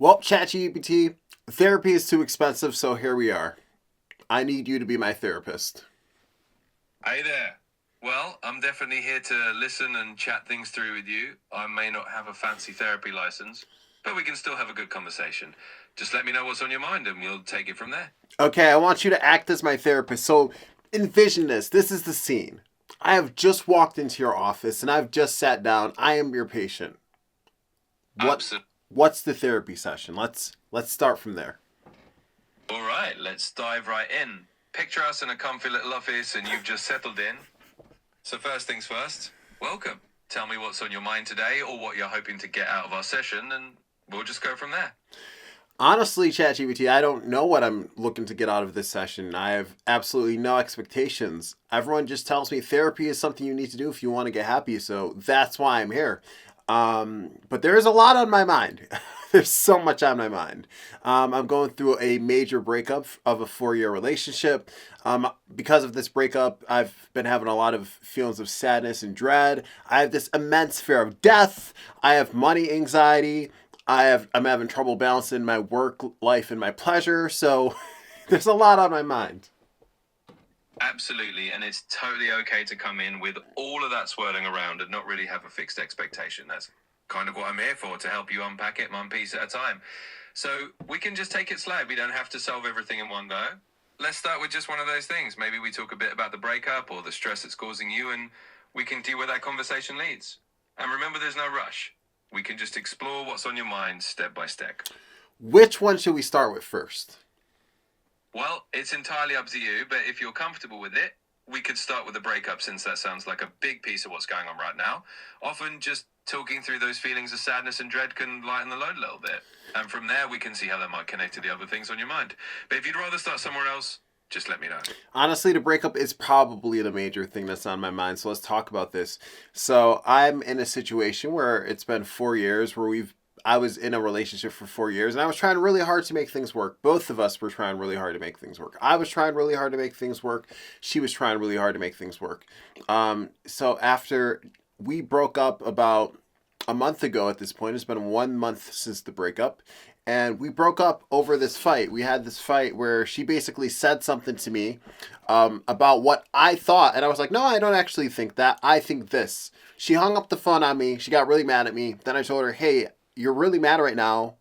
Well, ChatGPT, therapy is too expensive, so here we are. I need you to be my therapist. Hey there. Well, I'm definitely here to listen and chat things through with you. I may not have a fancy therapy license, but we can still have a good conversation. Just let me know what's on your mind and we'll take it from there. Okay, I want you to act as my therapist. So envision this. This is the scene. I have just walked into your office and I've just sat down. I am your patient. What Absolutely. what's the therapy session? Let's start from there. All right, let's dive right in. Picture us in a comfy little office and you've just settled in. So first things first, welcome. Tell me what's on your mind today or what you're hoping to get out of our session and we'll just go from there. Honestly, ChatGPT, I don't know what I'm looking to get out of this session. I have absolutely no expectations. Everyone just tells me therapy is something you need to do if you want to get happy, so that's why I'm here. But there is a lot on my mind. There's so much on my mind. I'm going through a major breakup of a 4-year relationship. Because of this breakup, I've been having a lot of feelings of sadness and dread. I have this immense fear of death. I have money anxiety. I'm having trouble balancing my work life and my pleasure. So there's a lot on my mind. Absolutely, and it's totally okay to come in with all of that swirling around and not really have a fixed expectation. That's kind of what I'm here for, to help you unpack it one piece at a time. So we can just take it slow. We don't have to solve everything in one go. Let's start with just one of those things. Maybe we talk a bit about the breakup or the stress it's causing you, and we can see where that conversation leads. And remember, there's no rush. We can just explore what's on your mind step by step. Which one should we start with first? Well, it's entirely up to you, but if you're comfortable with it, we could start with the breakup since that sounds like a big piece of what's going on right now. Often just talking through those feelings of sadness and dread can lighten the load a little bit. And from there, we can see how that might connect to the other things on your mind. But if you'd rather start somewhere else, just let me know. Honestly, the breakup is probably the major thing that's on my mind. So let's talk about this. So I'm in a situation where it's been 4 years where I was in a relationship for 4 years and I was trying really hard to make things work. Both of us were trying really hard to make things work. I was trying really hard to make things work. She was trying really hard to make things work. So after we broke up about a month ago at this point, it's been 1 month since the breakup. And we broke up over this fight. We had this fight where she basically said something to me about what I thought. And I was like, no, I don't actually think that. I think this. She hung up the phone on me. She got really mad at me. Then I told her, hey, you're really mad right now.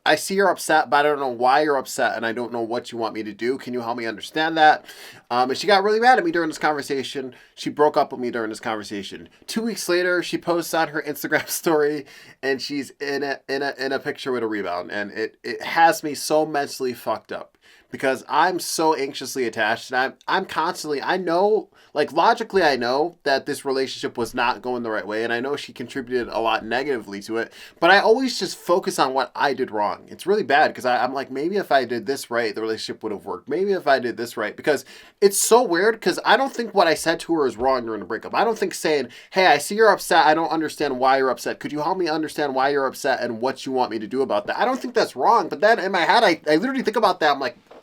I see you're upset, but I don't know why you're upset, and I don't know what you want me to do. Can you help me understand that? And she got really mad at me during this conversation. She broke up with me during this conversation. 2 weeks later, she posts on her Instagram story, and she's in a picture with a rebound, and it has me so mentally fucked up because I'm so anxiously attached, and I'm constantly, I know, like logically, I know that this relationship was not going the right way, and I know she contributed a lot negatively to it, but I always just focus on what I did wrong. It's really bad because I'm like, maybe if I did this right, the relationship would have worked. Maybe if I did this right, because it's so weird because I don't think what I said to her is wrong during the breakup. I don't think saying, hey, I see you're upset. I don't understand why you're upset. Could you help me understand why you're upset and what you want me to do about that? I don't think that's wrong. But then in my head, I literally think about that.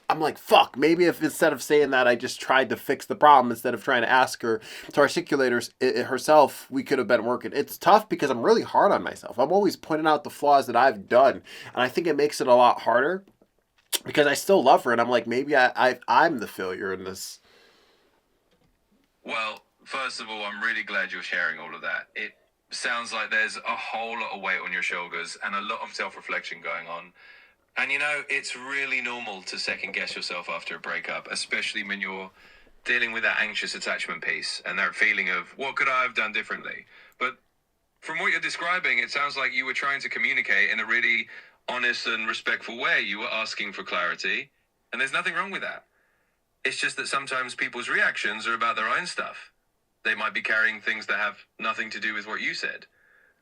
I'm like, fuck, maybe if instead of saying that, I just tried to fix the problem instead of trying to ask her to articulate herself, we could have been working. It's tough because I'm really hard on myself. I'm always pointing out the flaws that I've done. And I think it makes it a lot harder because I still love her. And I'm like, maybe I'm the failure in this. Well, first of all, I'm really glad you're sharing all of that. It sounds like there's a whole lot of weight on your shoulders and a lot of self reflection going on. And it's really normal to second guess yourself after a breakup, especially when you're dealing with that anxious attachment piece and that feeling of what could I have done differently. But from what you're describing, it sounds like you were trying to communicate in a really honest and respectful way. You were asking for clarity, and there's nothing wrong with that. It's just that sometimes people's reactions are about their own stuff. They might be carrying things that have nothing to do with what you said.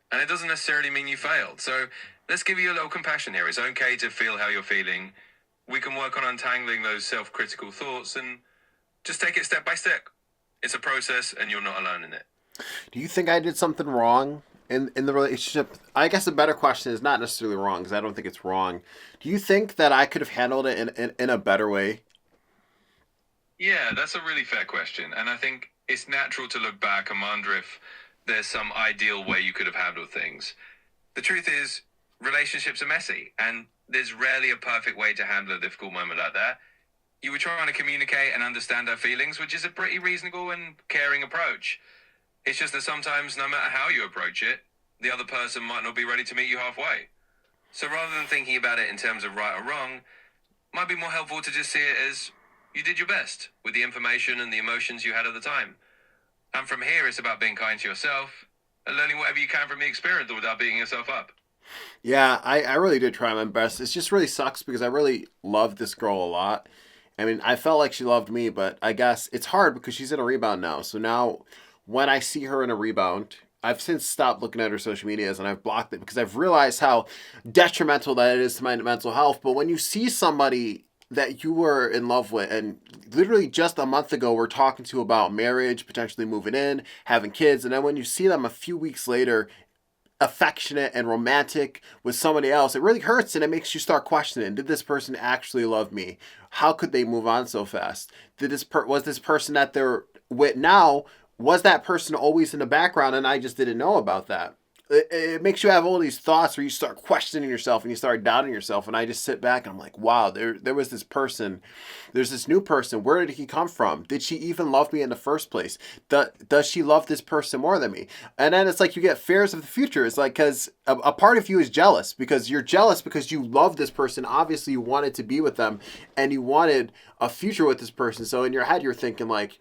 And it doesn't necessarily mean you failed. So let's give you a little compassion here. It's okay to feel how you're feeling. We can work on untangling those self-critical thoughts and just take it step by step. It's a process and you're not alone in it. Do you think I did something wrong in the relationship? I guess a better question is not necessarily wrong because I don't think it's wrong. Do you think that I could have handled it in a better way? Yeah, that's a really fair question. And I think it's natural to look back and wonder if there's some ideal way you could have handled things. The truth is, relationships are messy, and there's rarely a perfect way to handle a difficult moment like that. You were trying to communicate and understand her feelings, which is a pretty reasonable and caring approach. It's just that sometimes, no matter how you approach it, the other person might not be ready to meet you halfway. So rather than thinking about it in terms of right or wrong, it might be more helpful to just see it as you did your best with the information and the emotions you had at the time. And from here, it's about being kind to yourself and learning whatever you can from the experience without beating yourself up. Yeah, I really did try my best. It just really sucks because I really loved this girl a lot. I mean, I felt like she loved me, but I guess it's hard because she's in a rebound now. So now when I see her in a rebound, I've since stopped looking at her social medias and I've blocked it because I've realized how detrimental that it is to my mental health. But when you see somebody that you were in love with and literally just a month ago we're talking to about marriage, potentially moving in, having kids, and then when you see them a few weeks later affectionate and romantic with somebody else, it really hurts and it makes you start questioning, did this person actually love me? How could they move on so fast? Was this person that they're with now, was that person always in the background and I just didn't know about that? It makes you have all these thoughts where you start questioning yourself and you start doubting yourself. And I just sit back and I'm like, wow, there was this person. There's this new person. Where did he come from? Did she even love me in the first place? Does she love this person more than me? And then it's like you get fears of the future. It's like, because a part of you is jealous because you're jealous because you love this person. Obviously, you wanted to be with them and you wanted a future with this person. So in your head, you're thinking like,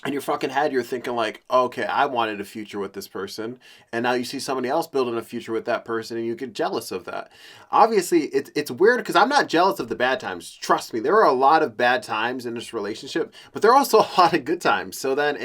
in your fucking head, you're thinking like, okay, I wanted a future with this person, and now you see somebody else building a future with that person, and you get jealous of that. Obviously, it's weird because I'm not jealous of the bad times. Trust me, there are a lot of bad times in this relationship, but there are also a lot of good times. So then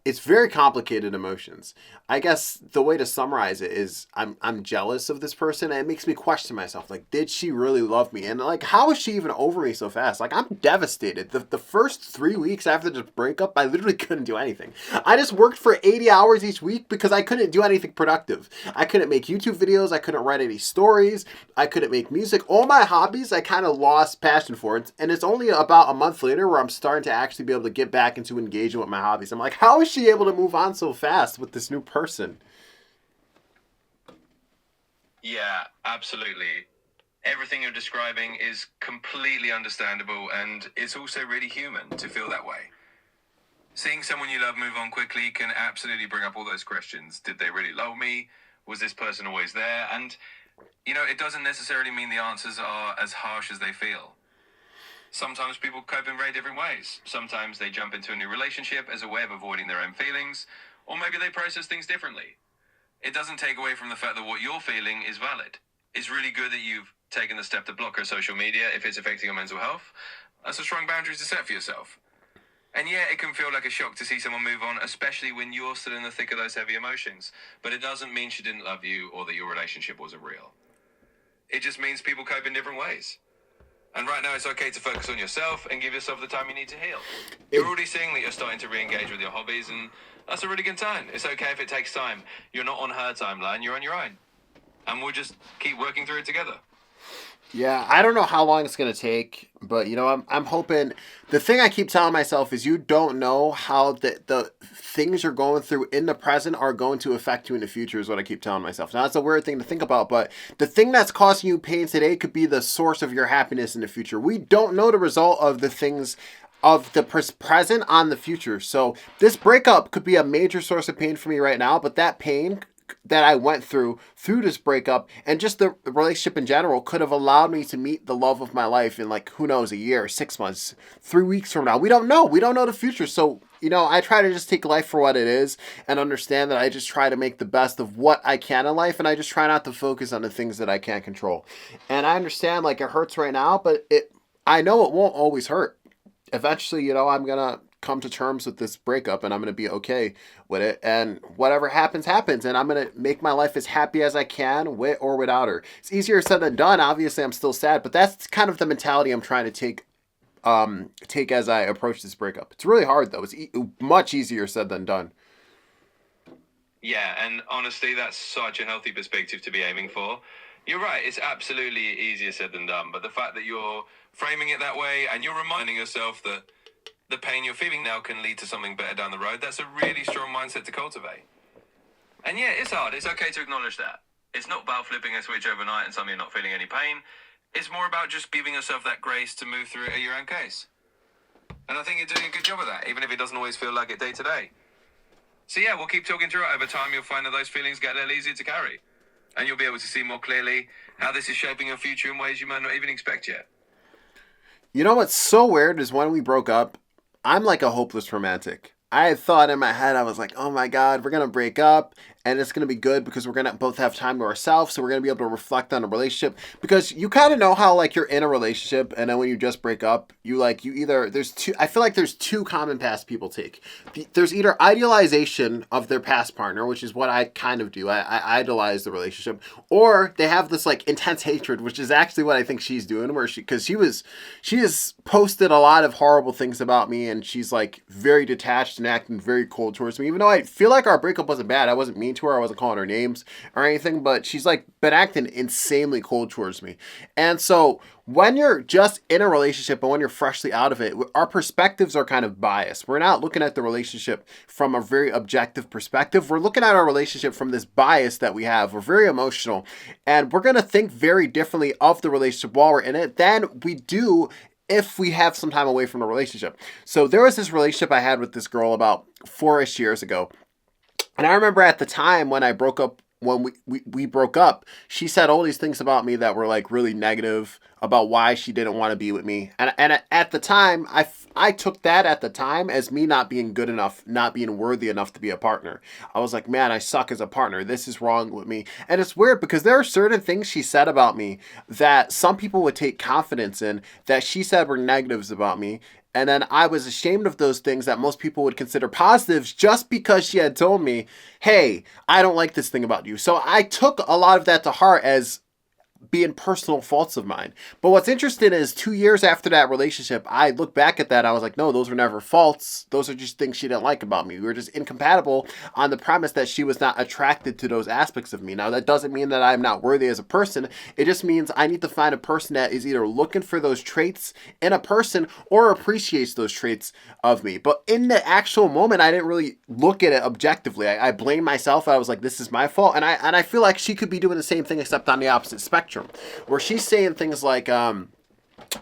it's very complicated emotions. I guess the way to summarize it is I'm jealous of this person and it makes me question myself. Like, did she really love me? And like, how is she even over me so fast? Like, I'm devastated. The first 3 weeks after the breakup, I literally couldn't do anything. I just worked for 80 hours each week because I couldn't do anything productive. I couldn't make YouTube videos. I couldn't write any stories. I couldn't make music. All my hobbies, I kind of lost passion for it. And it's only about a month later where I'm starting to actually be able to get back into engaging with my hobbies. I'm like, how is she able to move on so fast with this new person? Yeah, absolutely. Everything you're describing is completely understandable, and it's also really human to feel that way. Seeing someone you love move on quickly can absolutely bring up all those questions. Did they really love me? Was this person always there? And, it doesn't necessarily mean the answers are as harsh as they feel. Sometimes people cope in very different ways. Sometimes they jump into a new relationship as a way of avoiding their own feelings, or maybe they process things differently. It doesn't take away from the fact that what you're feeling is valid. It's really good that you've taken the step to block her social media if it's affecting your mental health. That's a strong boundary to set for yourself. And yeah, it can feel like a shock to see someone move on, especially when you're still in the thick of those heavy emotions. But it doesn't mean she didn't love you or that your relationship wasn't real. It just means people cope in different ways. And right now, it's okay to focus on yourself and give yourself the time you need to heal. You're already seeing that you're starting to re-engage with your hobbies, and that's a really good sign. It's okay if it takes time. You're not on her timeline, you're on your own. And we'll just keep working through it together. Yeah, I don't know how long it's gonna take, but I'm hoping. The thing I keep telling myself is you don't know how the things you're going through in the present are going to affect you in the future. Is what I keep telling myself. Now that's a weird thing to think about, but the thing that's causing you pain today could be the source of your happiness in the future. We don't know the result of the things of the present on the future. So this breakup could be a major source of pain for me right now, but that pain that I went through this breakup and just the relationship in general could have allowed me to meet the love of my life in, like, who knows, a year, 6 months, 3 weeks from now. We don't know. We don't know the future. So, I try to just take life for what it is and understand that I just try to make the best of what I can in life, and I just try not to focus on the things that I can't control. And I understand, like, it hurts right now, but I know it won't always hurt. Eventually, I'm gonna come to terms with this breakup and I'm gonna be okay with it. And whatever happens, happens. And I'm gonna make my life as happy as I can with or without her. It's easier said than done. Obviously, I'm still sad, but that's kind of the mentality I'm trying to take as I approach this breakup. It's really hard though. It's much easier said than done. Yeah, and honestly, that's such a healthy perspective to be aiming for. You're right, it's absolutely easier said than done, but the fact that you're framing it that way and you're reminding yourself that the pain you're feeling now can lead to something better down the road, that's a really strong mindset to cultivate. And yeah, it's hard. It's okay to acknowledge that. It's not about flipping a switch overnight and suddenly not feeling any pain. It's more about just giving yourself that grace to move through it at your own pace. And I think you're doing a good job of that, even if it doesn't always feel like it day to day. So yeah, we'll keep talking through it. Over time, you'll find that those feelings get a little easier to carry. And you'll be able to see more clearly how this is shaping your future in ways you might not even expect yet. You know what's so weird is when we broke up, I'm like a hopeless romantic. I had thought in my head, I was like, oh my God, we're going to break up and it's going to be good because we're going to both have time to ourselves. So we're going to be able to reflect on a relationship because you kind of know how like you're in a relationship and then when you just break up, you either, there's two, I feel like there's two common paths people take. There's either idealization of their past partner, which is what I kind of do. I idolize the relationship, or they have this like intense hatred, which is actually what I think she's doing where because she has posted a lot of horrible things about me and she's like very detached and acting very cold towards me, even though I feel like our breakup wasn't bad. I wasn't mean to her. I wasn't calling her names or anything, but she's like been acting insanely cold towards me. And so when you're just in a relationship and when you're freshly out of it, our perspectives are kind of biased. We're not looking at the relationship from a very objective perspective. We're looking at our relationship from this bias that we have. We're very emotional and we're going to think very differently of the relationship while we're in it than we do if we have some time away from the relationship. So there was this relationship I had with this girl about 4-ish years ago. And I remember at the time when I broke up, when we broke up, she said all these things about me that were like really negative about why she didn't want to be with me. And at the time, I took that at the time as me not being good enough, not being worthy enough to be a partner. I was like, man, I suck as a partner. This is wrong with me. And it's weird because there are certain things she said about me that some people would take confidence in that she said were negatives about me. And then I was ashamed of those things that most people would consider positives just because she had told me, hey, I don't like this thing about you. So I took a lot of that to heart as being personal faults of mine. But what's interesting is 2 years after that relationship, I look back at that. I was like, no, those were never faults. Those are just things she didn't like about me. We were just incompatible on the premise that she was not attracted to those aspects of me. Now, that doesn't mean that I'm not worthy as a person. It just means I need to find a person that is either looking for those traits in a person or appreciates those traits of me. But in the actual moment, I didn't really look at it objectively. I blamed myself. I was like, this is my fault. And I feel like she could be doing the same thing except on the opposite spectrum, where she's saying things like,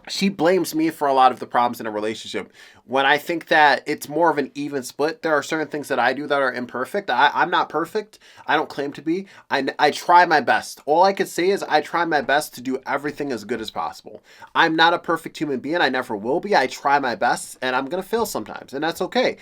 she blames me for a lot of the problems in a relationship when I think that it's more of an even split. There are certain things that I do that are imperfect. I'm not perfect. I don't claim to be. I try my best. All I can say is I try my best to do everything as good as possible. I'm not a perfect human being. I never will be. I try my best and I'm going to fail sometimes, and that's okay.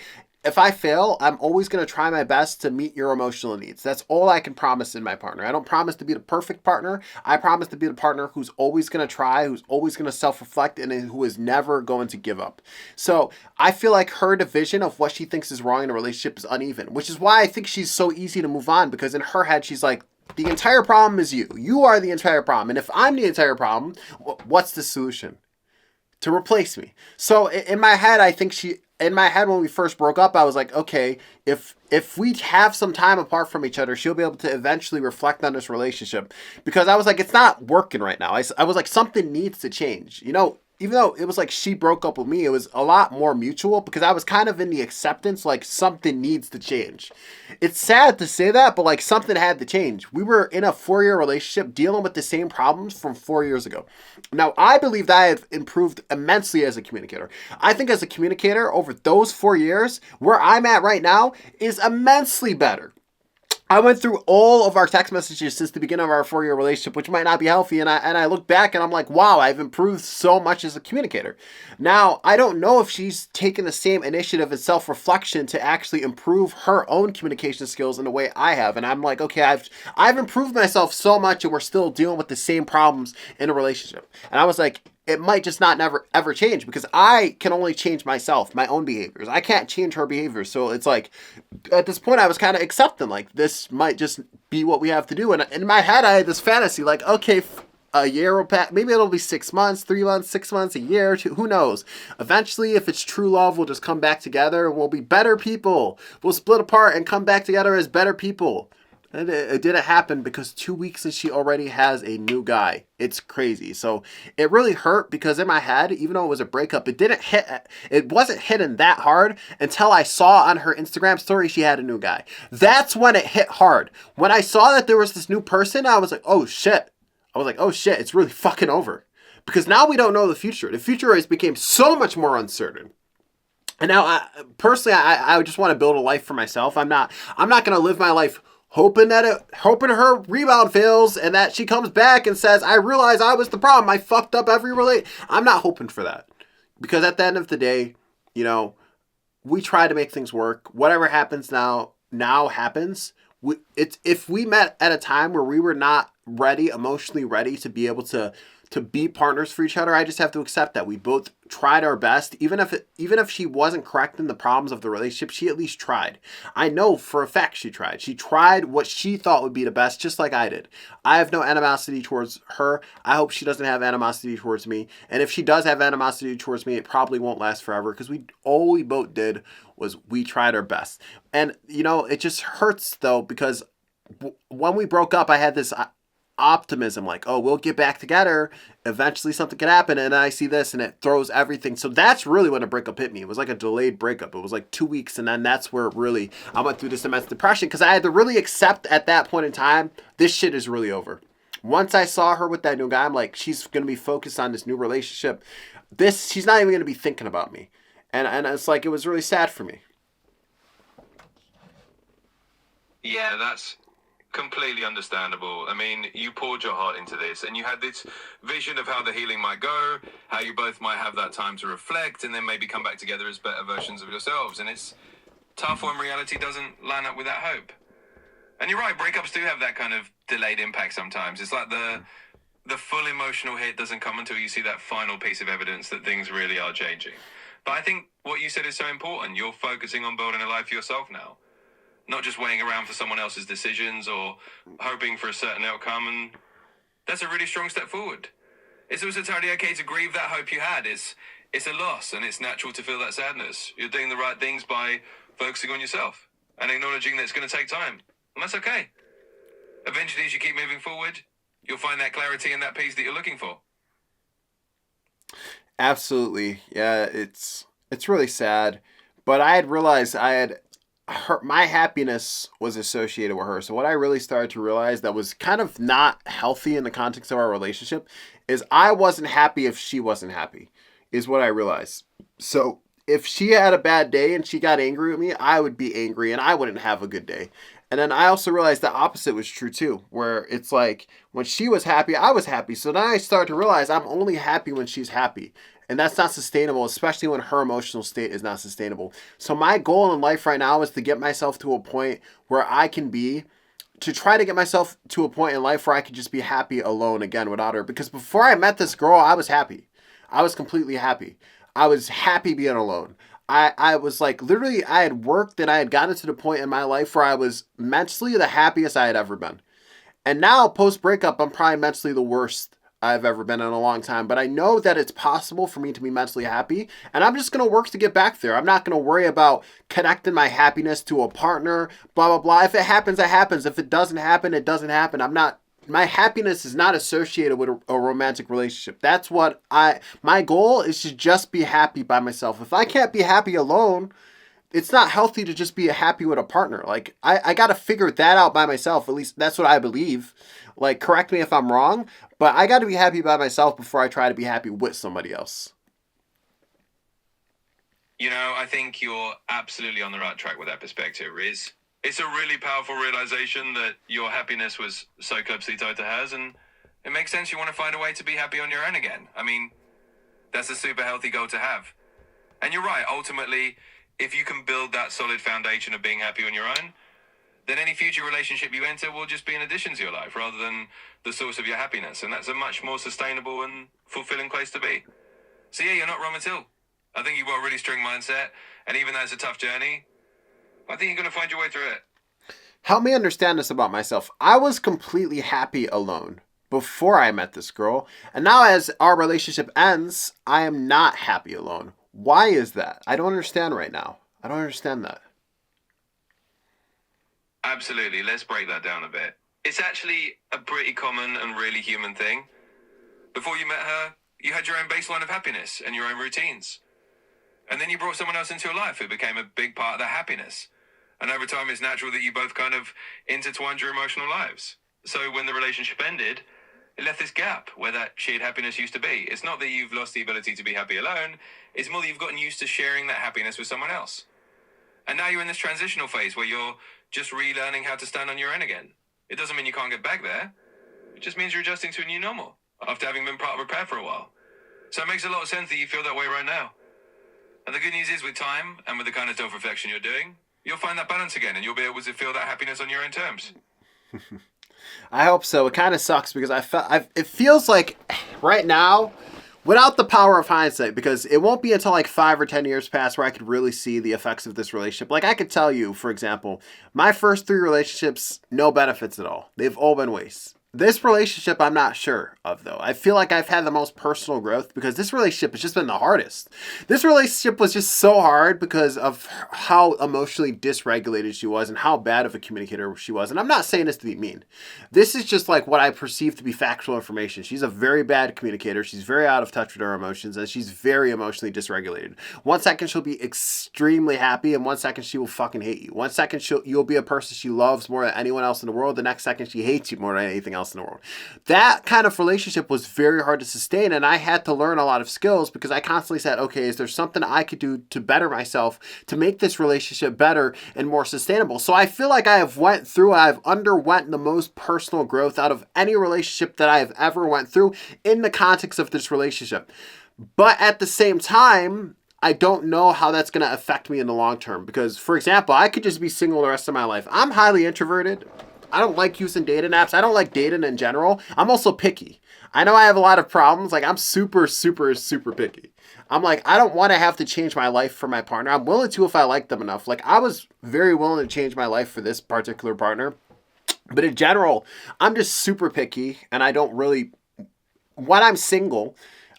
If I fail, I'm always going to try my best to meet your emotional needs. That's all I can promise in my partner. I don't promise to be the perfect partner. I promise to be the partner who's always going to try, who's always going to self-reflect, and who is never going to give up. So I feel like her division of what she thinks is wrong in a relationship is uneven, which is why I think she's so easy to move on, because in her head, she's like, the entire problem is you. You are the entire problem. And if I'm the entire problem, what's the solution? To replace me. So in my head, I think in my head when we first broke up, I was like, okay, if we have some time apart from each other, she'll be able to eventually reflect on this relationship. Because I was like, it's not working right now. I was like, something needs to change. You know, even though it was like she broke up with me, it was a lot more mutual because I was kind of in the acceptance, like something needs to change. It's sad to say that, but like something had to change. We were in a 4-year relationship dealing with the same problems from 4 years ago. Now, I believe that I have improved immensely as a communicator. I think as a communicator over those 4 years, where I'm at right now is immensely better. I went through all of our text messages since the beginning of our 4-year relationship, which might not be healthy. And I look back and I'm like, wow, I've improved so much as a communicator. Now, I don't know if she's taken the same initiative and self-reflection to actually improve her own communication skills in the way I have. And I'm like, okay, I've improved myself so much and we're still dealing with the same problems in a relationship. And I was like, it might just not never ever change because I can only change myself, my own behaviors. I can't change her behaviors. So it's like, at this point, I was kind of accepting, like, this might just be what we have to do. And in my head, I had this fantasy, like, okay, a year will pass. Maybe it'll be 6 months, 3 months, 6 months, a year, 2, who knows? Eventually, if it's true love, we'll just come back together and we'll be better people. We'll split apart and come back together as better people. It didn't happen because 2 weeks and she already has a new guy. It's crazy. So it really hurt because in my head, even though it was a breakup, it didn't hit. It wasn't hitting that hard until I saw on her Instagram story she had a new guy. That's when it hit hard. When I saw that there was this new person, I was like, oh shit. I was like, oh shit, it's really fucking over. Because now we don't know the future. The future has become so much more uncertain. And now, personally, I just want to build a life for myself. I'm not going to live my life hoping her rebound fails and that she comes back and says, I realize I was the problem. I fucked up every relate. I'm not hoping for that. Because at the end of the day, you know, we try to make things work. Whatever happens now happens. It's if we met at a time where we were not ready, emotionally ready to be able to be partners for each other, I just have to accept that we both tried our best. Even if she wasn't correct in the problems of the relationship, she at least tried. I know for a fact she tried. She tried what she thought would be the best, just like I did. I have no animosity towards her. I hope she doesn't have animosity towards me. And if she does have animosity towards me, it probably won't last forever because all we both did was we tried our best. And it just hurts though because when we broke up, I had this optimism like, oh, we'll get back together, eventually something could happen, and I see this and it throws everything. So that's really when a breakup hit me. It was like a delayed breakup. It was like 2 weeks, and then that's where really I went through this immense depression because I had to really accept at that point in time this shit is really over. Once I saw her with that new guy, I'm like, she's gonna be focused on this new relationship. She's not even gonna be thinking about me. And it's like it was really sad for me. Yeah, that's completely understandable. I mean, you poured your heart into this and you had this vision of how the healing might go, how you both might have that time to reflect and then maybe come back together as better versions of yourselves. And it's tough when reality doesn't line up with that hope. And you're right, breakups do have that kind of delayed impact sometimes. It's like the full emotional hit doesn't come until you see that final piece of evidence that things really are changing. But I think what you said is so important. You're focusing on building a life for yourself now, not just waiting around for someone else's decisions or hoping for a certain outcome. And that's a really strong step forward. It's also totally okay to grieve that hope you had. It's a loss and it's natural to feel that sadness. You're doing the right things by focusing on yourself and acknowledging that it's going to take time. And that's okay. Eventually, as you keep moving forward, you'll find that clarity and that peace that you're looking for. Absolutely. Yeah, it's really sad. But I had realized my happiness was associated with her. So what I really started to realize that was kind of not healthy in the context of our relationship is I wasn't happy if she wasn't happy, is what I realized. So if she had a bad day and she got angry with me, I would be angry and I wouldn't have a good day. And then I also realized the opposite was true too, where it's like when she was happy, I was happy. So then I started to realize I'm only happy when she's happy. And that's not sustainable, especially when her emotional state is not sustainable. So my goal in life right now is to get myself to a point where to try to get myself to a point in life where I could just be happy alone again without her. Because before I met this girl, I was happy. I was completely happy. I was happy being alone. I was like, literally, I had worked and I had gotten to the point in my life where I was mentally the happiest I had ever been. And now, post breakup, I'm probably mentally the worst I've ever been in a long time. But I know that it's possible for me to be mentally happy. And I'm just going to work to get back there. I'm not going to worry about connecting my happiness to a partner, blah, blah, blah. If it happens, it happens. If it doesn't happen, it doesn't happen. My happiness is not associated with a romantic relationship. That's what my goal is to just be happy by myself. If I can't be happy alone, it's not healthy to just be happy with a partner. Like, I got to figure that out by myself. At least that's what I believe. Like, correct me if I'm wrong, but I got to be happy by myself before I try to be happy with somebody else. I think you're absolutely on the right track with that perspective, Riz. It's a really powerful realization that your happiness was so closely tied to hers, and it makes sense you want to find a way to be happy on your own again. I mean, that's a super healthy goal to have. And you're right, ultimately, if you can build that solid foundation of being happy on your own, then any future relationship you enter will just be an addition to your life rather than the source of your happiness. And that's a much more sustainable and fulfilling place to be. So yeah, you're not wrong at all. I think you've got a really strong mindset, and even though it's a tough journey, I think you're going to find your way through it. Help me understand this about myself. I was completely happy alone before I met this girl. And now as our relationship ends, I am not happy alone. Why is that? I don't understand right now. I don't understand that. Absolutely. Let's break that down a bit. It's actually a pretty common and really human thing. Before you met her, you had your own baseline of happiness and your own routines. And then you brought someone else into your life who became a big part of that happiness. And over time, it's natural that you both kind of intertwined your emotional lives. So when the relationship ended, it left this gap where that shared happiness used to be. It's not that you've lost the ability to be happy alone, it's more that you've gotten used to sharing that happiness with someone else. And now you're in this transitional phase where you're just relearning how to stand on your own again. It doesn't mean you can't get back there. It just means you're adjusting to a new normal after having been part of repair for a while. So it makes a lot of sense that you feel that way right now. And the good news is, with time and with the kind of self-reflection you're doing, you'll find that balance again and you'll be able to feel that happiness on your own terms. I hope so. It kind of sucks because it feels like right now, without the power of hindsight, because it won't be until like 5 or 10 years pass where I could really see the effects of this relationship. Like I could tell you, for example, my first 3 relationships, no benefits at all. They've all been wastes. This relationship, I'm not sure of though. I feel like I've had the most personal growth because this relationship has just been the hardest. This relationship was just so hard because of how emotionally dysregulated she was and how bad of a communicator she was. And I'm not saying this to be mean. This is just like what I perceive to be factual information. She's a very bad communicator. She's very out of touch with her emotions and she's very emotionally dysregulated. 1 second she'll be extremely happy and 1 second she will fucking hate you. 1 second you'll be a person she loves more than anyone else in the world. The next second she hates you more than anything else in the world. That kind of relationship was very hard to sustain and I had to learn a lot of skills because I constantly said, okay, is there something I could do to better myself to make this relationship better and more sustainable? So I feel like I've underwent the most personal growth out of any relationship that I have ever went through in the context of this relationship. But at the same time, I don't know how that's going to affect me in the long term because, for example, I could just be single the rest of my life. I'm highly introverted. I don't like using dating apps. I don't like dating in general. I'm also picky. I know I have a lot of problems. Like I'm super, super, super picky. I'm like, I don't want to have to change my life for my partner. I'm willing to if I like them enough. Like I was very willing to change my life for this particular partner. But in general, I'm just super picky and I don't really, when I'm single,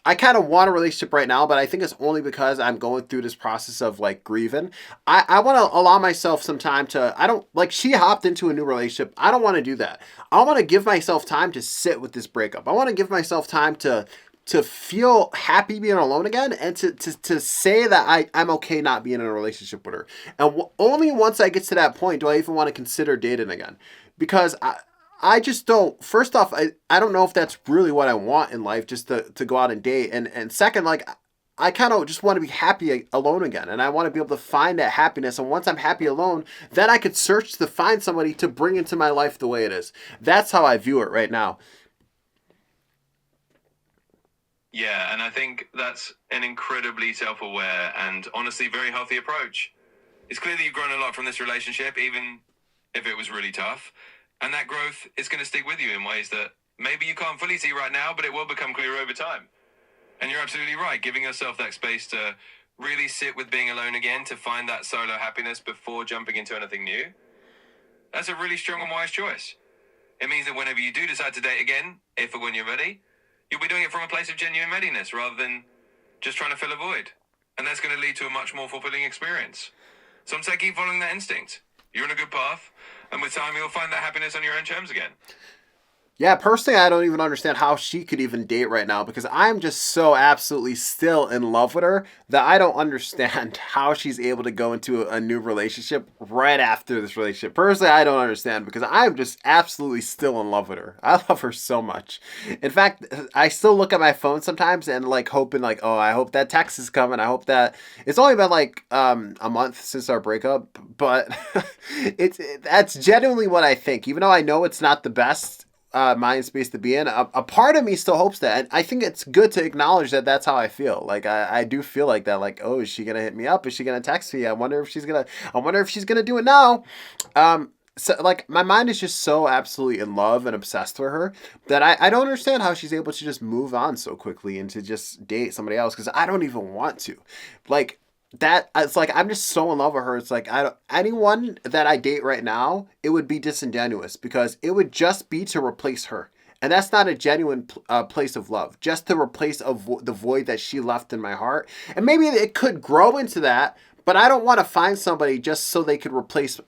I kind of want a relationship right now, but I think it's only because I'm going through this process of like grieving. I want to allow myself some time to, I don't, like she hopped into a new relationship. I don't want to do that. I want to give myself time to sit with this breakup. I want to give myself time to feel happy being alone again and to say that I'm okay not being in a relationship with her. And only once I get to that point do I even want to consider dating again. Because I just don't, first off, I don't know if that's really what I want in life, just to go out and date. And second, like, I kind of just want to be happy alone again. And I want to be able to find that happiness. And once I'm happy alone, then I could search to find somebody to bring into my life the way it is. That's how I view it right now. Yeah, and I think that's an incredibly self-aware and honestly very healthy approach. It's clear that you've grown a lot from this relationship, even if it was really tough. And that growth is going to stick with you in ways that maybe you can't fully see right now, but it will become clear over time. And you're absolutely right, giving yourself that space to really sit with being alone again, to find that solo happiness before jumping into anything new. That's a really strong and wise choice. It means that whenever you do decide to date again, if or when you're ready, you'll be doing it from a place of genuine readiness rather than just trying to fill a void. And that's going to lead to a much more fulfilling experience. So I'm saying keep following that instinct. You're on a good path, and with time you'll find that happiness on your own terms again. Yeah, personally, I don't even understand how she could even date right now because I'm just so absolutely still in love with her that I don't understand how she's able to go into a new relationship right after this relationship. Personally, I don't understand because I'm just absolutely still in love with her. I love her so much. In fact, I still look at my phone sometimes and like hoping like, oh, I hope that text is coming. I hope that it's only been like a month since our breakup, but that's genuinely what I think. Even though I know it's not the best mind space to be in. A part of me still hopes that. And I think it's good to acknowledge that that's how I feel. Like I do feel like that. Like, oh, is she gonna hit me up? Is she gonna text me? I wonder if she's gonna do it now. So like my mind is just so absolutely in love and obsessed with her that I don't understand how she's able to just move on so quickly and to just date somebody else because I don't even want to. Like that it's like I'm just so in love with her. It's like anyone that I date right now, it would be disingenuous because it would just be to replace her. And that's not a genuine place of love, just to replace the void that she left in my heart. And maybe it could grow into that, But I don't want to find somebody just so they could replace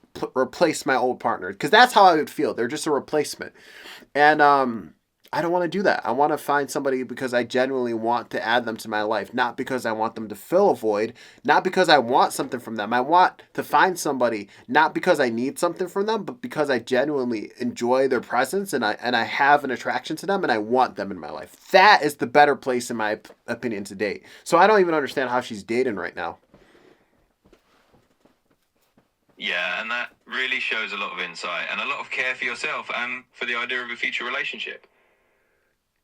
my old partner, because that's how I would feel. They're just a replacement. And I don't want to do that. I want to find somebody because I genuinely want to add them to my life, not because I want them to fill a void, not because I want something from them. I want to find somebody not because I need something from them, but because I genuinely enjoy their presence, and I have an attraction to them and I want them in my life. That is the better place in my opinion to date. So I don't even understand how she's dating right now. Yeah, and that really shows a lot of insight and a lot of care for yourself and for the idea of a future relationship.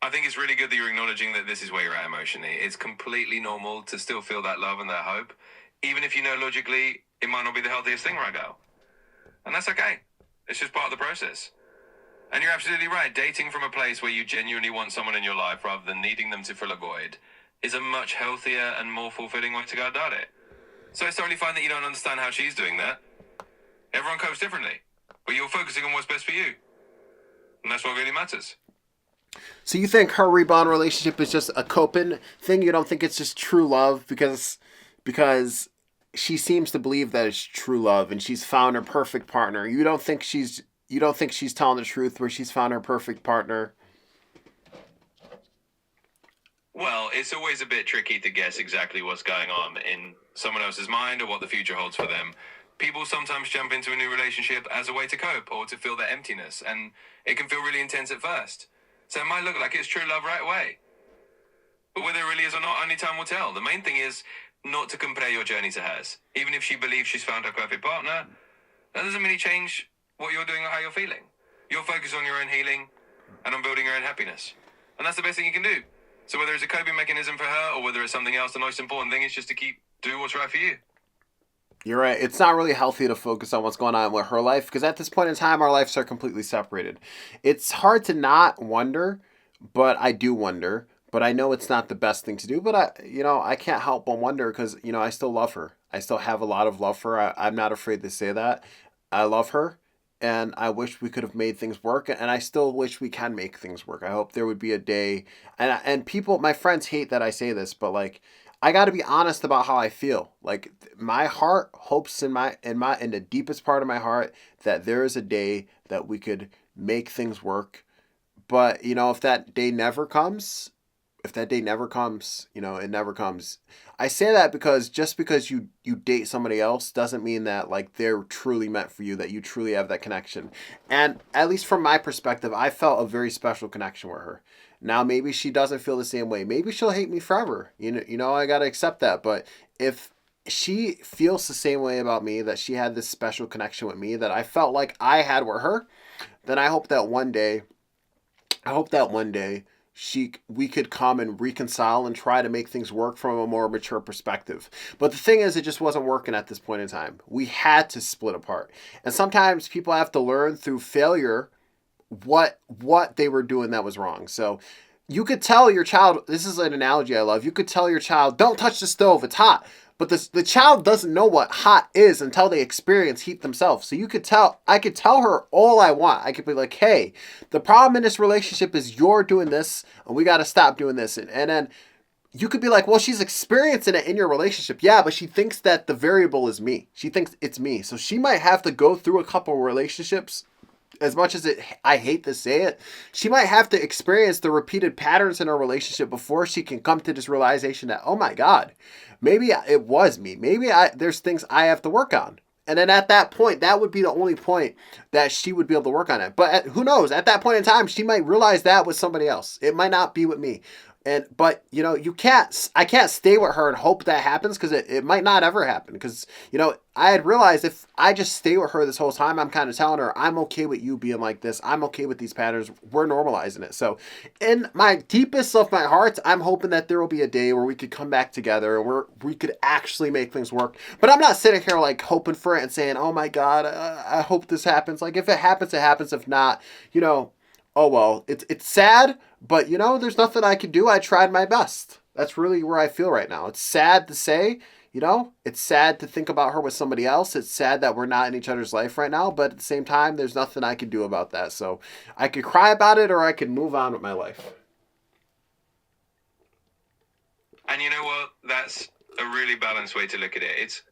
I think it's really good that you're acknowledging that this is where you're at emotionally. It's completely normal to still feel that love and that hope, even if you know logically it might not be the healthiest thing right now. And that's okay. It's just part of the process. And you're absolutely right. Dating from a place where you genuinely want someone in your life rather than needing them to fill a void is a much healthier and more fulfilling way to go about it. So it's totally fine that you don't understand how she's doing that. Everyone copes differently, but you're focusing on what's best for you. And that's what really matters. So you think her rebound relationship is just a coping thing? You don't think it's just true love because she seems to believe that it's true love and she's found her perfect partner. You don't think she's telling the truth where she's found her perfect partner. Well, it's always a bit tricky to guess exactly what's going on in someone else's mind or what the future holds for them. People sometimes jump into a new relationship as a way to cope or to fill their emptiness, and it can feel really intense at first. So it might look like it's true love right away. But whether it really is or not, only time will tell. The main thing is not to compare your journey to hers. Even if she believes she's found her perfect partner, that doesn't really change what you're doing or how you're feeling. You're focused on your own healing and on building your own happiness. And that's the best thing you can do. So whether it's a coping mechanism for her or whether it's something else, the most important thing is just to keep doing what's right for you. You're right. It's not really healthy to focus on what's going on with her life because at this point in time, our lives are completely separated. It's hard to not wonder, but I do wonder. But I know it's not the best thing to do. But I can't help but wonder because I still love her. I still have a lot of love for her. I'm not afraid to say that. I love her, and I wish we could have made things work. And I still wish we can make things work. I hope there would be a day. And people, my friends hate that I say this, but like I got to be honest about how I feel. Like my heart hopes in the deepest part of my heart that there is a day that we could make things work. But if that day never comes, it never comes. I say that because just because you date somebody else doesn't mean that like they're truly meant for you, that you truly have that connection. And at least from my perspective, I felt a very special connection with her. Now maybe she doesn't feel the same way. Maybe she'll hate me forever. I got to accept that. But if she feels the same way about me, that she had this special connection with me that I felt like I had with her, then I hope that one day we could come and reconcile and try to make things work from a more mature perspective. But the thing is, it just wasn't working at this point in time. We had to split apart. And sometimes people have to learn through failure what they were doing that was wrong. So you could tell your child, this is an analogy I love, you could tell your child, don't touch the stove, it's hot. But the child doesn't know what hot is until they experience heat themselves. So I could tell her all I want. I could be like, hey, the problem in this relationship is you're doing this and we got to stop doing this. And then you could be like, well, she's experiencing it in your relationship. Yeah, but she thinks that the variable is me. She thinks it's me. So she might have to go through a couple relationships. As much as I hate to say it, she might have to experience the repeated patterns in her relationship before she can come to this realization that, oh my God, maybe it was me. Maybe there's things I have to work on. And then at that point, that would be the only point that she would be able to work on it. But who knows? At that point in time, she might realize that with somebody else. It might not be with me. But I can't stay with her and hope that happens because it might not ever happen. Because, I had realized if I just stay with her this whole time, I'm kind of telling her, I'm okay with you being like this. I'm okay with these patterns. We're normalizing it. So in my deepest of my heart, I'm hoping that there will be a day where we could come back together and we could actually make things work. But I'm not sitting here like hoping for it and saying, oh my God, I hope this happens. Like if it happens, it happens. If not, oh well, it's sad, but there's nothing I can do. I tried my best. That's really where I feel right now. It's sad to say, it's sad to think about her with somebody else. It's sad that we're not in each other's life right now, but at the same time, there's nothing I can do about that. So I could cry about it or I could move on with my life. And you know what? That's a really balanced way to look at it. It's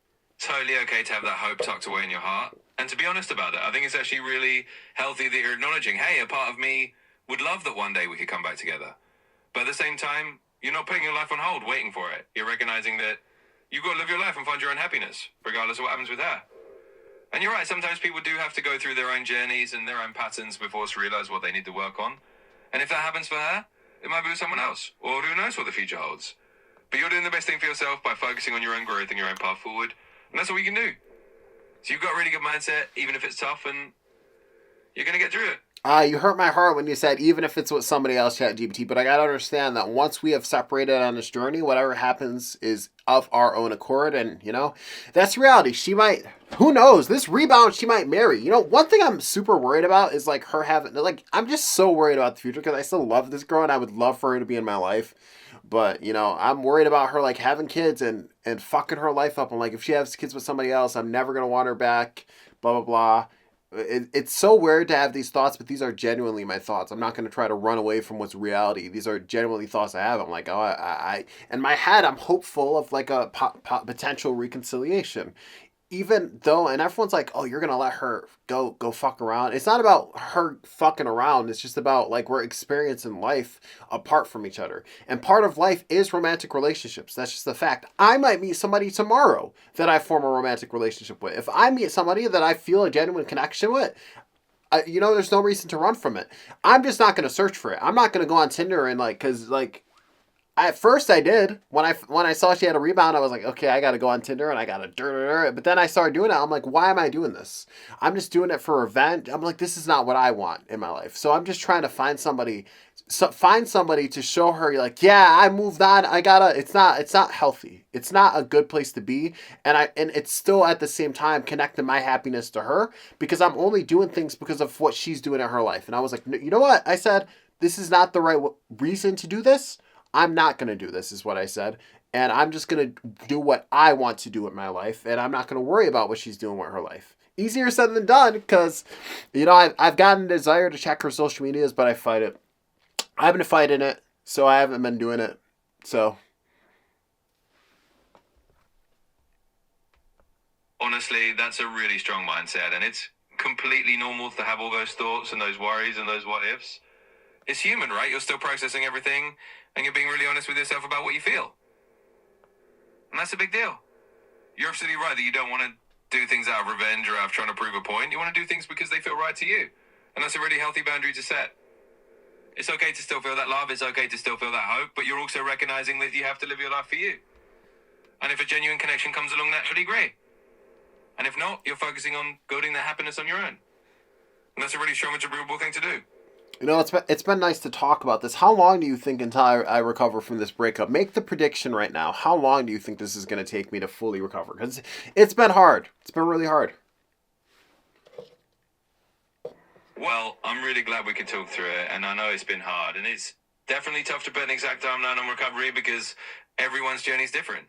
totally okay to have that hope tucked away in your heart and to be honest about it. I think it's actually really healthy that you're acknowledging, hey, a part of me would love that one day we could come back together. But at the same time, you're not putting your life on hold waiting for it. You're recognizing that you've got to live your life and find your own happiness, regardless of what happens with her. And you're right, sometimes people do have to go through their own journeys and their own patterns before to realize what they need to work on. And if that happens for her, it might be with someone else, or who knows what the future holds. But you're doing the best thing for yourself by focusing on your own growth and your own path forward. And that's all you can do. So you've got a really good mindset, even if it's tough, and you're going to get through it. You hurt my heart when you said even if it's with somebody else, ChatGPT. But I gotta understand that once we have separated on this journey, whatever happens is of our own accord, and that's reality. She might, who knows? This rebound, she might marry. One thing I'm super worried about is like her having, like, I'm just so worried about the future because I still love this girl and I would love for her to be in my life. But I'm worried about her like having kids and fucking her life up. I'm like, if she has kids with somebody else, I'm never gonna want her back. Blah blah blah. It's so weird to have these thoughts, but these are genuinely my thoughts. I'm not going to try to run away from what's reality. These are genuinely thoughts I have. I'm like, oh, in my head, I'm hopeful of like a potential reconciliation. Even though, and everyone's like, oh, you're going to let her go fuck around. It's not about her fucking around. It's just about like we're experiencing life apart from each other. And part of life is romantic relationships. That's just the fact. I might meet somebody tomorrow that I form a romantic relationship with. If I meet somebody that I feel a genuine connection with, there's no reason to run from it. I'm just not going to search for it. I'm not going to go on Tinder and like, cause like, at first I did. When I saw she had a rebound, I was like, okay, I got to go on Tinder and I got to. But then I started doing it. I'm like, why am I doing this? I'm just doing it for revenge. I'm like, this is not what I want in my life. So I'm just trying to find somebody to show her like, yeah, I moved on. It's not healthy. It's not a good place to be. And it's still at the same time connecting my happiness to her because I'm only doing things because of what she's doing in her life. And I was like, you know what? I said, this is not the right reason to do this. I'm not going to do this, is what I said. And I'm just going to do what I want to do with my life. And I'm not going to worry about what she's doing with her life. Easier said than done because, I've gotten a desire to check her social medias, but I fight it. I've been fighting it, so I haven't been doing it. So. Honestly, that's a really strong mindset. And it's completely normal to have all those thoughts and those worries and those what ifs. It's human, right? You're still processing everything and you're being really honest with yourself about what you feel. And that's a big deal. You're absolutely right that you don't want to do things out of revenge or out of trying to prove a point. You want to do things because they feel right to you. And that's a really healthy boundary to set. It's okay to still feel that love. It's okay to still feel that hope. But you're also recognizing that you have to live your life for you. And if a genuine connection comes along naturally, great. And if not, you're focusing on building that happiness on your own. And that's a really strong and agreeable thing to do. It's been nice to talk about this. How long do you think until I recover from this breakup? Make the prediction right now. How long do you think this is going to take me to fully recover? Because it's been hard. It's been really hard. Well, I'm really glad we could talk through it, and I know it's been hard, and it's definitely tough to put an exact timeline on recovery because everyone's journey is different.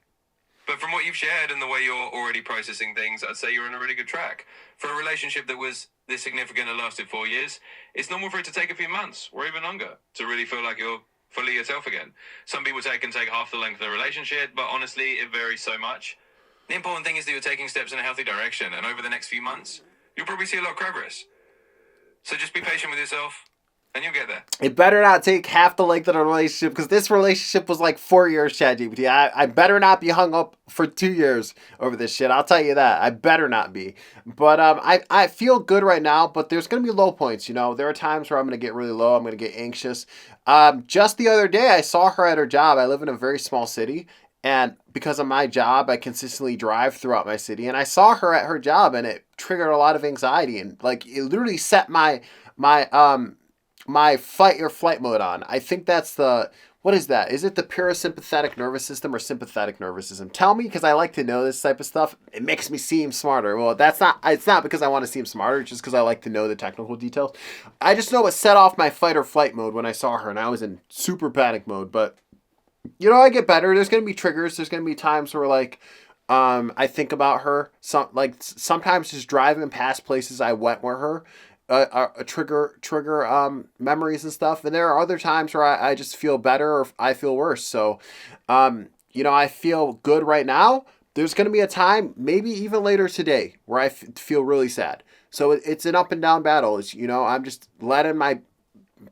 But from what you've shared and the way you're already processing things, I'd say you're on a really good track. For a relationship that was this significant and lasted 4 years, it's normal for it to take a few months or even longer to really feel like you're fully yourself again. Some people can take half the length of the relationship, but honestly, it varies so much. The important thing is that you're taking steps in a healthy direction, and over the next few months, you'll probably see a lot of progress. So just be patient with yourself, and you'll get there. It better not take half the length of the relationship because this relationship was like 4 years, ChatGPT. I better not be hung up for 2 years over this shit. I'll tell you that. I better not be. But I feel good right now, but there's going to be low points. There are times where I'm going to get really low. I'm going to get anxious. Just the other day, I saw her at her job. I live in a very small city. And because of my job, I consistently drive throughout my city. And I saw her at her job, and it triggered a lot of anxiety. And like it literally set my fight or flight mode on. I think that's what is that? Is it the parasympathetic nervous system or sympathetic nervous system? Tell me, because I like to know this type of stuff. It makes me seem smarter. Well, it's not because I want to seem smarter. It's just because I like to know the technical details. I just know it set off my fight or flight mode when I saw her, and I was in super panic mode. But, I get better. There's going to be triggers. There's going to be times where, like, I think about her. Sometimes just driving past places I went with her. Trigger memories and stuff, and there are other times where I just feel better or I feel worse. So I feel good right now, there's going to be a time, maybe even later today, where I feel really sad. So it's an up and down battle. It's, I'm just letting my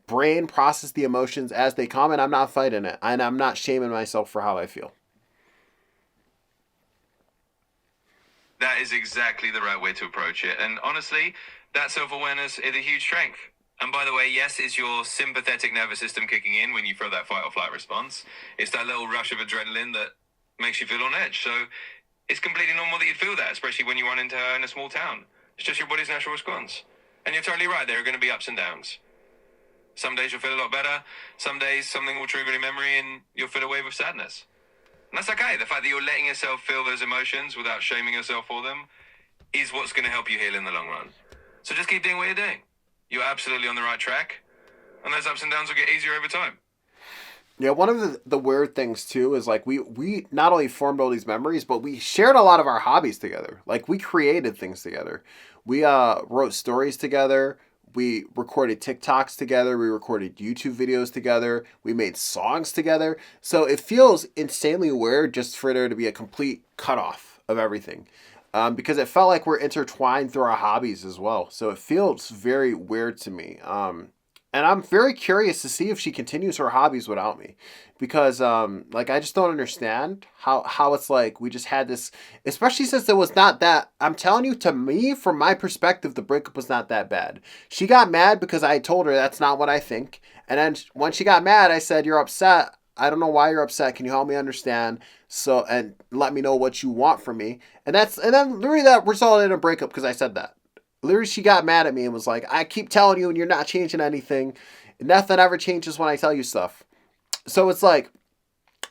brain process the emotions as they come, and I'm not fighting it, and I'm not shaming myself for how I feel. That is exactly the right way to approach it. And honestly, that self awareness is a huge strength. And by the way, yes, it's your sympathetic nervous system kicking in when you feel that fight or flight response. It's that little rush of adrenaline that makes you feel on edge. So it's completely normal that you'd feel that, especially when you run into her in a small town. It's just your body's natural response. And you're totally right, there are going to be ups and downs. Some days you'll feel a lot better. Some days something will trigger a memory and you'll feel a wave of sadness. And that's okay. The fact that you're letting yourself feel those emotions without shaming yourself for them is what's going to help you heal in the long run. So just keep doing what you're doing. You're absolutely on the right track. And those ups and downs will get easier over time. Yeah, one of the weird things too is like we not only formed all these memories, but we shared a lot of our hobbies together. Like we created things together. We wrote stories together. We recorded TikToks together. We recorded YouTube videos together. We made songs together. So it feels insanely weird just for there to be a complete cutoff of everything. Because it felt like we're intertwined through our hobbies as well. So it feels very weird to me. And I'm very curious to see if she continues her hobbies without me, because like I just don't understand how it's like we just had this, especially since it was not that. I'm telling you, to me, from my perspective, the breakup was not that bad. She got mad because I told her that's not what I think, and then when she got mad, I said, "You're upset. I don't know why you're upset. Can you help me understand? So and let me know what you want from me." And then literally that resulted in a breakup because I said that. Literally, she got mad at me and was like, "I keep telling you and you're not changing anything. Nothing ever changes when I tell you stuff." So it's like,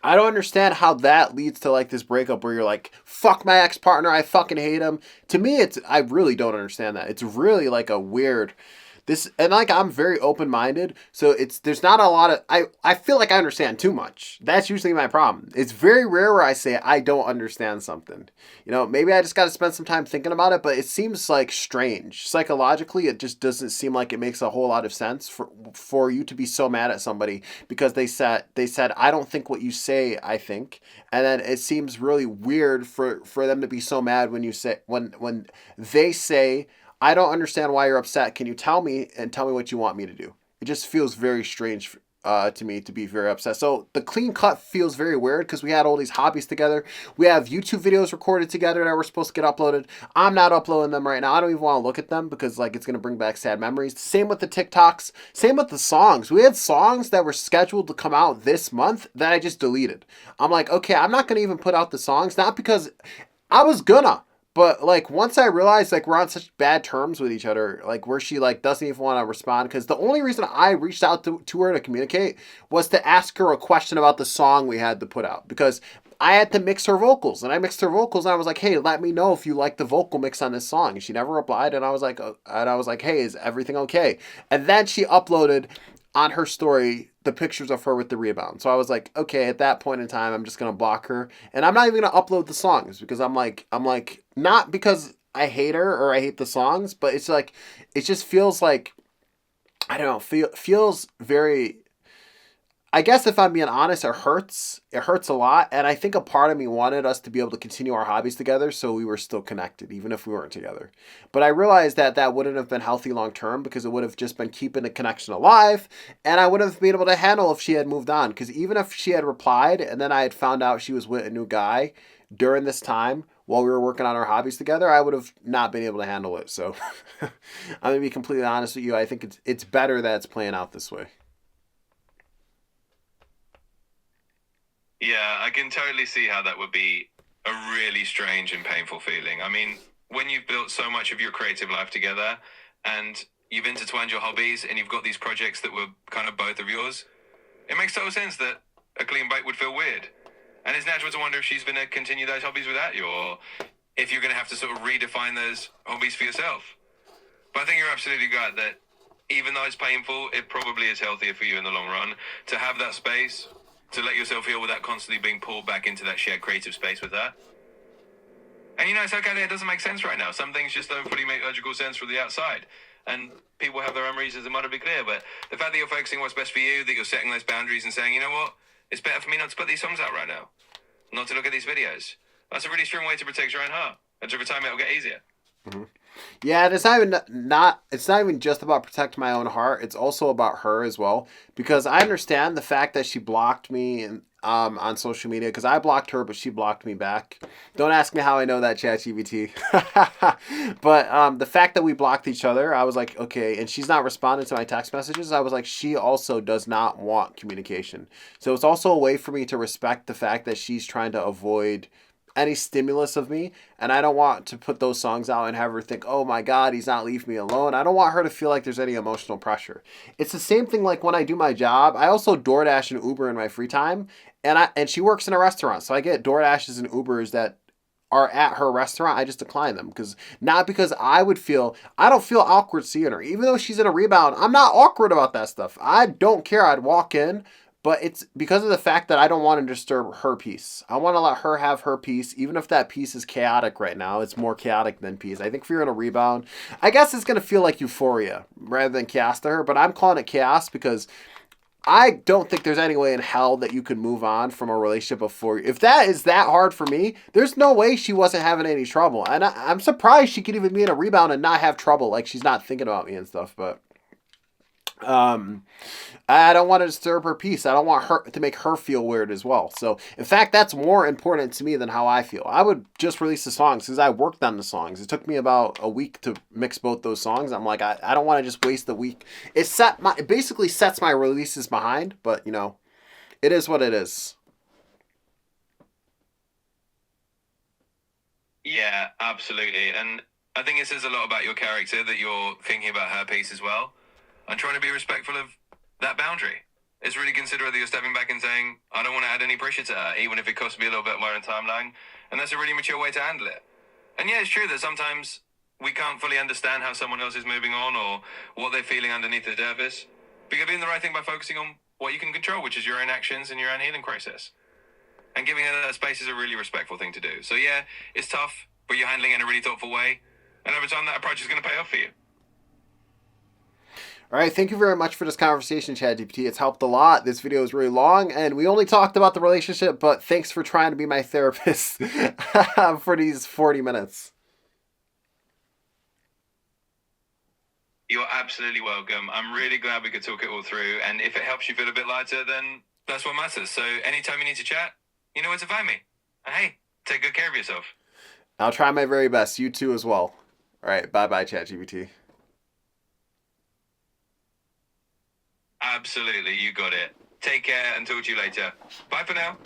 I don't understand how that leads to like this breakup where you're like, "Fuck my ex-partner, I fucking hate him." To me, I really don't understand that. It's really like a weird this, and like I'm very open-minded, so there's not a lot of I feel like I understand too much. That's usually my problem. It's very rare where I say I don't understand something. Maybe I just got to spend some time thinking about it, but it seems like strange. Psychologically, it just doesn't seem like it makes a whole lot of sense for you to be so mad at somebody because they said I don't think what you say I think. And then it seems really weird for them to be so mad when you say when they say, "I don't understand why you're upset. Can you tell me and tell me what you want me to do?" It just feels very strange to me to be very upset. So the clean cut feels very weird because we had all these hobbies together. We have YouTube videos recorded together that were supposed to get uploaded. I'm not uploading them right now. I don't even want to look at them because like it's gonna bring back sad memories. Same with the TikToks. Same with the songs. We had songs that were scheduled to come out this month that I just deleted. I'm like, okay, I'm not gonna even put out the songs, not because I was gonna. But like once I realized like we're on such bad terms with each other, like where she like doesn't even want to respond, because the only reason I reached out to her to communicate was to ask her a question about the song we had to put out, because I had to mix her vocals, and I mixed her vocals, and I was like, "Hey, let me know if you like the vocal mix on this song." And she never replied, and I was like, "Hey, is everything okay?" And then she uploaded on her story the pictures of her with the rebound. So I was like, okay, at that point in time, I'm just gonna block her, and I'm not even gonna upload the songs because I'm like not because I hate her or I hate the songs, but it's like it just feels like I don't know, feels very. I guess if I'm being honest, it hurts. It hurts a lot, and I think a part of me wanted us to be able to continue our hobbies together, so we were still connected, even if we weren't together. But I realized that that wouldn't have been healthy long term because it would have just been keeping the connection alive, and I would have been able to handle if she had moved on. Because even if she had replied, and then I had found out she was with a new guy during this time while we were working on our hobbies together, I would have not been able to handle it. So I'm gonna be completely honest with you. I think it's better that it's playing out this way. Yeah, I can totally see how that would be a really strange and painful feeling. I mean, when you've built so much of your creative life together and you've intertwined your hobbies and you've got these projects that were kind of both of yours, it makes total sense that a clean break would feel weird. And it's natural to wonder if she's going to continue those hobbies without you, or if you're going to have to sort of redefine those hobbies for yourself. But I think you're absolutely right that even though it's painful, it probably is healthier for you in the long run to have that space, to let yourself heal without constantly being pulled back into that shared creative space with her. And it's okay that it doesn't make sense right now. Some things just don't fully make logical sense from the outside. And people have their own reasons that might not be clear. But the fact that you're focusing on what's best for you, that you're setting those boundaries and saying, you know what, it's better for me not to put these songs out right now, not to look at these videos, That's a really strong way to protect your own heart. And over time, it'll get easier. Mm-hmm. Yeah, and it's not even just about protecting my own heart. It's also about her as well because I understand the fact that she blocked me and on social media because I blocked her, but she blocked me back. Don't ask me how I know that, ChatGPT. But the fact that we blocked each other, I was like, okay, and she's not responding to my text messages. I was like, she also does not want communication. So it's also a way for me to respect the fact that she's trying to avoid any stimulus of me, and I don't want to put those songs out and have her think, oh my god, he's not leaving me alone. I don't want her to feel like there's any emotional pressure. It's the same thing like when I do my job. I also DoorDash and Uber in my free time, and she works in a restaurant, so I get DoorDashes and Ubers that are at her restaurant. I just decline them because not because I don't feel awkward seeing her. Even though she's in a rebound, I'm not awkward about that stuff. I don't care. I'd walk in, but it's because of the fact that I don't want to disturb her peace. I want to let her have her peace, even if that peace is chaotic right now. It's more chaotic than peace. I think if you're in a rebound, I guess it's going to feel like euphoria rather than chaos to her, but I'm calling it chaos because I don't think there's any way in hell that you can move on from a relationship of 4 years. If that is that hard for me, there's no way she wasn't having any trouble. And I'm surprised she could even be in a rebound and not have trouble. Like she's not thinking about me and stuff. But um, I don't want to disturb her peace. I don't want her to make her feel weird as well. So, in fact, that's more important to me than how I feel. I would just release the songs because I worked on the songs. It took me about a week to mix both those songs. I'm like, I don't want to just waste the week. It basically sets my releases behind, but it is what it is. Yeah, absolutely. And I think it says a lot about your character that you're thinking about her piece as well and trying to be respectful of that boundary. It's really considerate that you're stepping back and saying, I don't want to add any pressure to her, even if it costs me a little bit more in timeline. And that's a really mature way to handle it. And yeah, it's true that sometimes we can't fully understand how someone else is moving on or what they're feeling underneath the surface. But you're doing the right thing by focusing on what you can control, which is your own actions and your own healing process. And giving her that space is a really respectful thing to do. So yeah, it's tough, but you're handling it in a really thoughtful way. And over time, that approach is going to pay off for you. All right, thank you very much for this conversation, ChatGPT. It's helped a lot. This video is really long, and we only talked about the relationship, but thanks for trying to be my therapist for these 40 minutes. You're absolutely welcome. I'm really glad we could talk it all through. And if it helps you feel a bit lighter, then that's what matters. So anytime you need to chat, you know where to find me. And hey, take good care of yourself. I'll try my very best. You too as well. All right, bye-bye, ChatGPT. Absolutely, you got it. Take care and talk to you later. Bye for now.